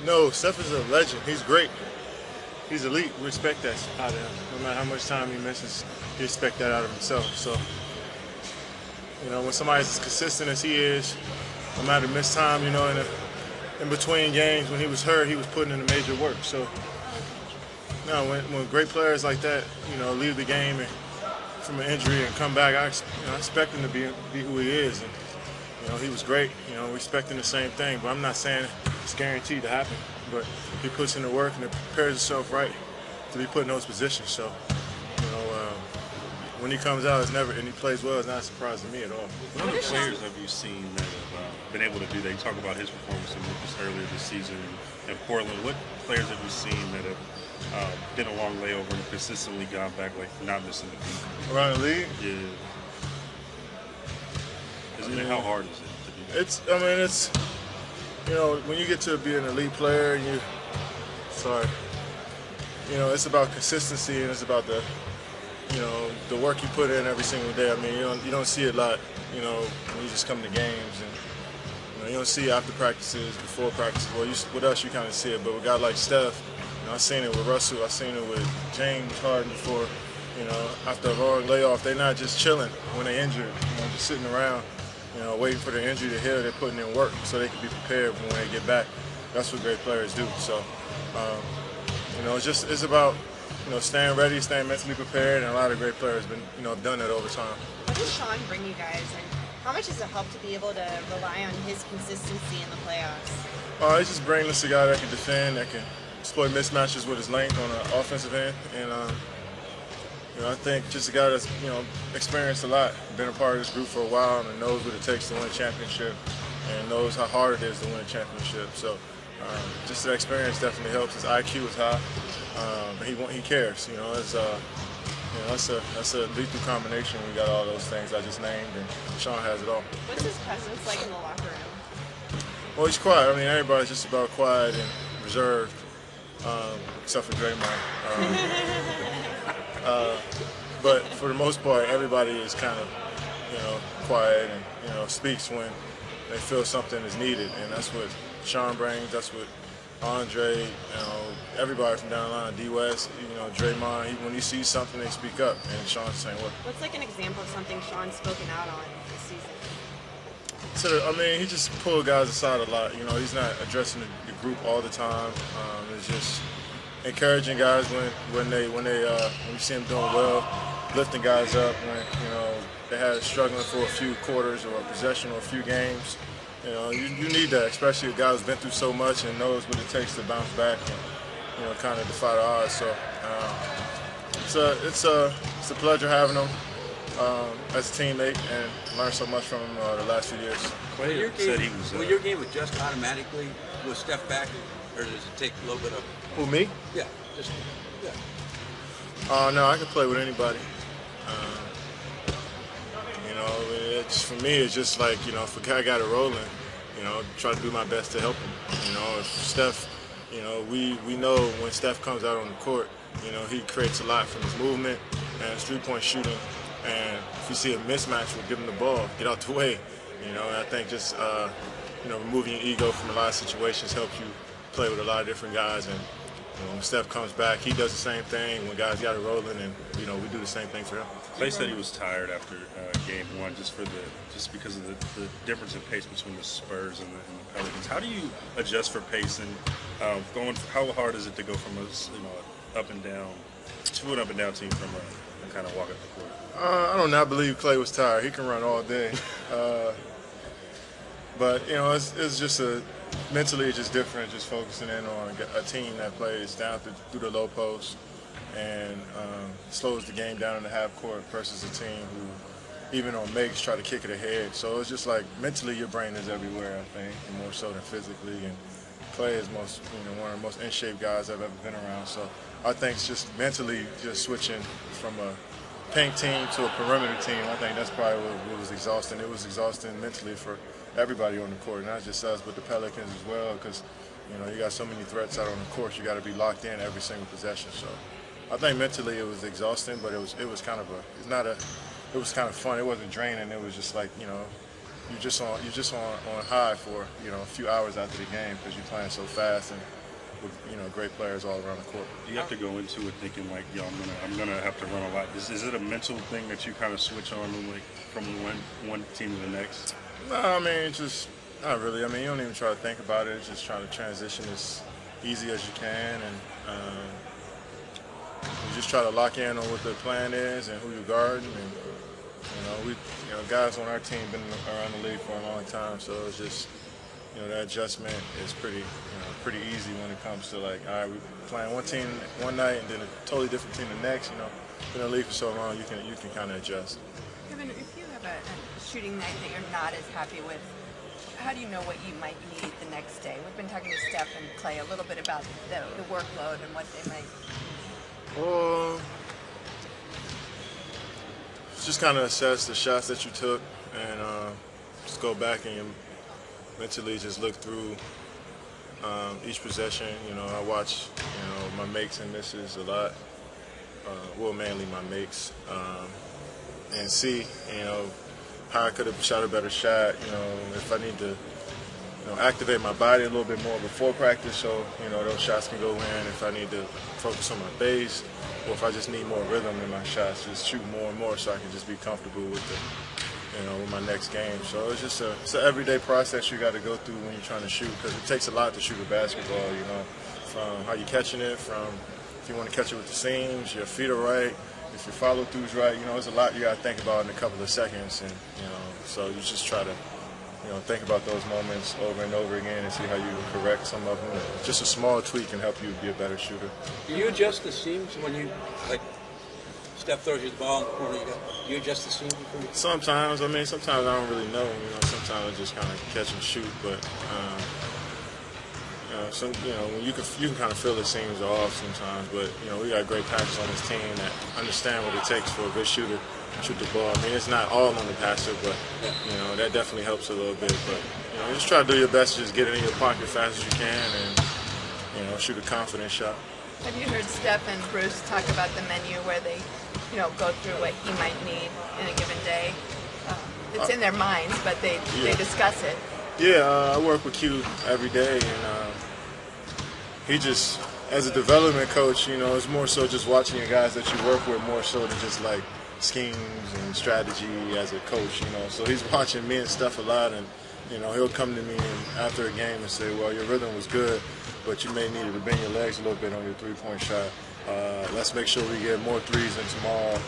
No, Steph is a legend. He's great. He's elite. We expect that out of him. No matter how much time he misses, we expect that out of himself. So, when somebody's as consistent as he is, no matter missed time, in between games when he was hurt, he was putting in the major work. So, no, when great players like that, leave the game from an injury and come back, I expect him to be who he is. And, he was great. We're expecting the same thing, but I'm not saying it's guaranteed to happen. But he puts in the work and prepares himself right to be put in those positions. So, when he comes out, and he plays well, it's not a surprise to me at all. What other players have you seen that have been able to do that? You talk about his performance in Memphis earlier this season in Portland. What players have you seen that have been a long layover and consistently gone back, like not missing the beat? Around the league? Yeah. How hard is it to do that? It's when you get to be an elite player, it's about consistency and it's about the work you put in every single day. You don't see it a lot, when you just come to games and you don't see after practices, before practices. Well, with us, you kind of see it, but with a guy like Steph, I've seen it with Russell, I've seen it with James Harden before. After a long layoff, they're not just chilling when they're injured, just sitting around. Waiting for their injury to heal, they're putting in work so they can be prepared when they get back. That's what great players do. So, it's about staying ready, staying mentally prepared, and a lot of great players have done that over time. What does Sean bring you guys, and how much does it help to be able to rely on his consistency in the playoffs? He's just bringing us a guy that can defend, that can exploit mismatches with his length on the offensive end, and I think just a guy that's experienced a lot, been a part of this group for a while, and knows what it takes to win a championship, and knows how hard it is to win a championship. So, just that experience definitely helps. His IQ is high, but he cares. That's a lethal combination. We got all those things I just named, and Sean has it all. What's his presence like in the locker room? Well, he's quiet. Everybody's just about quiet and reserved, except for Draymond. But for the most part, everybody is kind of, quiet and, speaks when they feel something is needed. And that's what Sean brings. That's what Andre, everybody from down the line, D West, Draymond, when he sees something, they speak up. And Sean's the same way. What's like an example of something Sean's spoken out on this season? So, he just pulls guys aside a lot. He's not addressing the group all the time. It's just encouraging guys when you see them doing well, lifting guys up when they had struggling for a few quarters or a possession or a few games. You need that, especially a guy who's been through so much and knows what it takes to bounce back and kind of defy the odds. So it's a pleasure having him as a teammate and learned so much from him the last few years. Will your game adjust automatically with Steph back, or does it take a little bit of? Who, me? Yeah, No, I can play with anybody. For me, it's just like, if a guy got it rolling, try to do my best to help him. If Steph, we know when Steph comes out on the court, he creates a lot from his movement and his three-point shooting. And if you see a mismatch, we'll give him the ball, get out the way. And I think just, removing your ego from a lot of situations helps you play with a lot of different guys. And when Steph comes back, he does the same thing when guys got it rolling, and we do the same thing for him. Clay said he was tired after game one, just because of the difference in pace between the Spurs and the Pelicans. How do you adjust for pace and how hard is it to go from a up and down to an up and down team from a kind of walk up the court? I don't not believe Clay was tired. He can run all day, but it's just mentally it's just different. Just focusing in on a team that plays down through the low post and slows the game down in the half court versus a team who, even on makes, try to kick it ahead. So it's just like mentally your brain is everywhere, I think, more so than physically. And Clay is one of the most in shape guys I've ever been around. So I think it's just mentally just switching from a paint team to a perimeter team. I think that's probably what was exhausting. It was exhausting mentally for everybody on the court, not just us, but the Pelicans as well, because you got so many threats out on the court. You got to be locked in every single possession. So I think mentally it was exhausting, but it was kind of fun. It wasn't draining. It was just like you you're just on high for a few hours after the game because you're playing so fast and with great players all around the court. You have to go into it thinking like, yo, I'm gonna have to run a lot. Is it a mental thing that you kind of switch on like from one team to the next? No, I mean just not really. I mean you don't even try to think about it. It's just trying to transition as easy as you can, and you just try to lock in on what the plan is and who you're guarding. And guys on our team been around the league for a long time, so it's just that adjustment is pretty easy when it comes to like, all right, we're playing one team one night and then a totally different team the next. Been in the league for so long, you can kind of adjust. Kevin, if you have a shooting night that you're not as happy with, how do you know what you might need the next day? We've been talking to Steph and Clay a little bit about the workload and what they might. Just kind of assess the shots that you took and just go back and mentally just look through each possession. I watch my makes and misses a lot. Well, mainly my makes, and see how I could have shot a better shot. If I need to activate my body a little bit more before practice, so those shots can go in. If I need to focus on my base, or if I just need more rhythm in my shots, just shoot more and more, so I can just be comfortable with with my next game. So it's just it's an everyday process you got to go through when you're trying to shoot, because it takes a lot to shoot a basketball. From how you're catching it, from if you want to catch it with the seams, your feet are right, if your follow through's right. There's a lot you got to think about in a couple of seconds, and so you just try to think about those moments over and over again and see how you can correct some of them. Just a small tweak can help you be a better shooter. Do you adjust the seams when you, like, Steph throws you the ball in the corner, you adjust the seams before you? Sometimes. Sometimes I don't really know. Sometimes I just kind of catch and shoot, but when you can kind of feel the seams are off sometimes. But we got great packers on this team that understand what it takes for a good shooter to shoot the ball. It's not all on the passer, but that definitely helps a little bit. But just try to do your best to just get it in your pocket as fast as you can and shoot a confident shot. Have you heard Steph and Bruce talk about the menu where they go through what he might need in a given day? It's in their minds, but they discuss it. Yeah, I work with Q every day, and he just, as a development coach, it's more so just watching your guys that you work with more so than just like schemes and strategy as a coach, So he's watching me and Steph a lot, and he'll come to me after a game and say, well, your rhythm was good, but you may need to bend your legs a little bit on your three-point shot. Let's make sure we get more threes in tomorrow.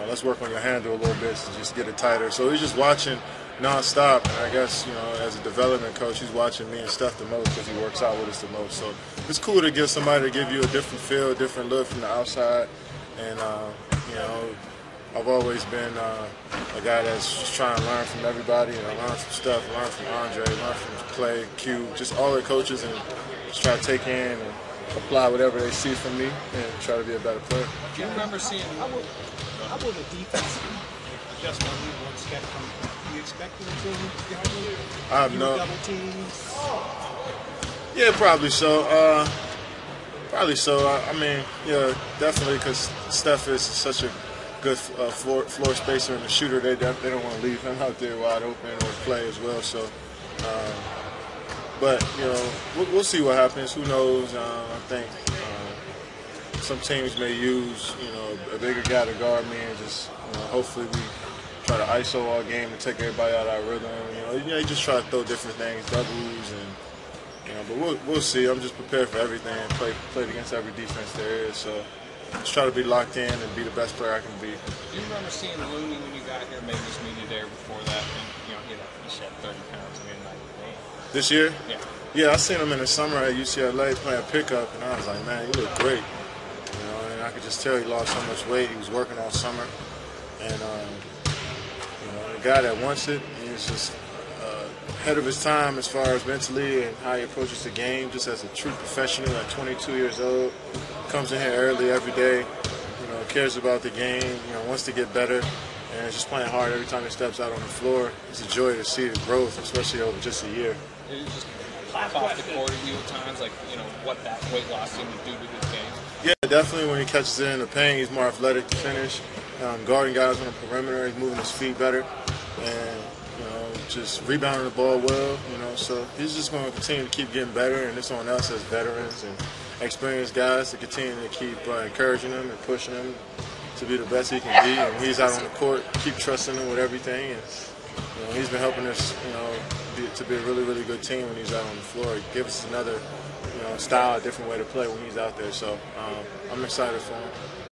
Let's work on your handle a little bit to just get it tighter. So he's just watching nonstop, and I guess as a development coach, he's watching me and Steph the most because he works out with us the most. So it's cool to give somebody to give you a different feel, a different look from the outside, and I've always been a guy that's just trying to learn from everybody, and learn from Steph, learn from Andre, learn from Clay, Q, just all the coaches, and just try to take in and apply whatever they see from me and try to be a better player. Do you remember seeing how will the defense adjust on you once Steph comes back? Do you expect them to guard you? I have no double teams. Yeah, probably so. Yeah, definitely, because Steph is such a good floor spacer and a shooter. They don't want to leave him out there wide open or play as well. So, but we'll see what happens. Who knows? I think some teams may use a bigger guy to guard me, and just hopefully we try to ISO all game and take everybody out of our rhythm. You just try to throw different things, doubles, and but we'll see. I'm just prepared for everything. Played against every defense there is. So just try to be locked in and be the best player I can be. Do you remember seeing Looney when you got here? Maybe just meet you there before that, and he shed 30 pounds in the game. This year? Yeah. Yeah, I seen him in the summer at UCLA playing pickup, and I was like, man, he looked great. And I could just tell he lost so much weight. He was working all summer, and the guy that wants it, he's just ahead of his time as far as mentally and how he approaches the game, just as a true professional at 22 years old. Comes in here early every day, cares about the game, wants to get better, and is just playing hard every time he steps out on the floor. It's a joy to see his growth, especially over just a year. Did it just clap off the court at you at times, like, what that weight loss seemed to do to his game? Yeah, definitely when he catches it in the paint, he's more athletic to finish. Guarding guys on the perimeter, he's moving his feet better, and just rebounding the ball well, you know. So he's just going to continue to keep getting better, and it's on us as veterans and experienced guys to continue to keep encouraging him and pushing him to be the best he can be. And he's out on the court, keep trusting him with everything. And you know, he's been helping us, you know, to be a really, really good team when he's out on the floor. He gives us another, you know, style, a different way to play when he's out there. So I'm excited for him.